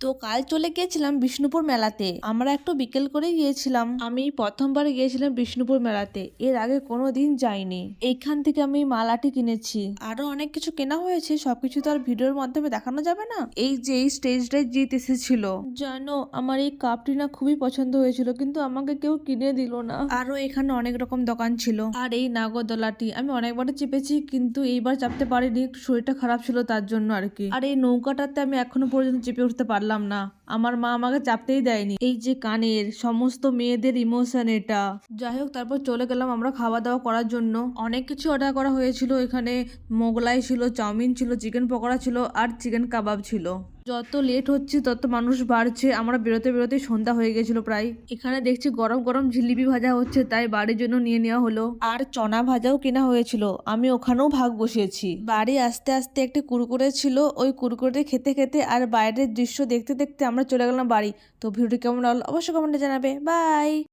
তো কাল চলে গিয়েছিলাম বিষ্ণুপুর মেলাতে। আমরা একটু বিকেল করে গিয়েছিলাম। আমি প্রথমবার গিয়েছিলাম বিষ্ণুপুর মেলাতে, এর আগে কোনোদিন যাইনি। এইখান থেকে আমি মালাটি কিনেছি, আরো অনেক কিছু কেনা হয়েছে, সবকিছু তো আর ভিডিওর মাধ্যমে দেখানো যাবে না। এই যে এই স্টেজটায় জিত এসেছিল, জানো আমার এই কাপটি না খুবই পছন্দ হয়েছিল, কিন্তু আমাকে কেউ কিনে দিল না। আরো এখানে অনেক রকম দোকান ছিল। আর এই নাগরদোলাটি আমি অনেকবার চেপেছি, কিন্তু এইবার চাপতে পারিনি, একটু শরীরটা খারাপ ছিল তার জন্য আর কি। আর এই নৌকাটাতে আমি এখনো পর্যন্ত চেপে উঠতে পারলাম না, আমার মা আমাকে চাপতেই দেয়নি। এই যে কানের সমস্ত মেয়েদের ইমোশন এটা। যাই হোক, তারপর চলে গেলাম আমরা খাওয়া দাওয়া করার জন্য। অনেক কিছু অর্ডার করা হয়েছিল, এখানে মোগলাই ছিল, চাউমিন ছিল, চিকেন পকোড়া ছিল, আর চিকেন কাবাব ছিল। যত লেট হচ্ছে তত মানুষ বাড়ছে, আমরা বেরোতে বেরোতে সন্ধ্যা হয়ে গেছিল প্রায়। এখানে দেখছি গরম গরম জিলিপি ভাজা হচ্ছে, তাই বাড়ির জন্য নিয়ে নেওয়া হলো। আর চনা ভাজাও কেনা হয়েছিল, আমি ওখানেও ভাগ বসিয়েছি। বাড়ি আসতে আসতে একটি কুরকুরে ছিল, ওই কুরকুরে খেতে খেতে আর বাইরের দৃশ্য দেখতে দেখতে আমরা চলে গেলাম বাড়ি। তো ভিডিওটি কেমন লাগলো অবশ্যই কমেন্টে জানাবে। বাই।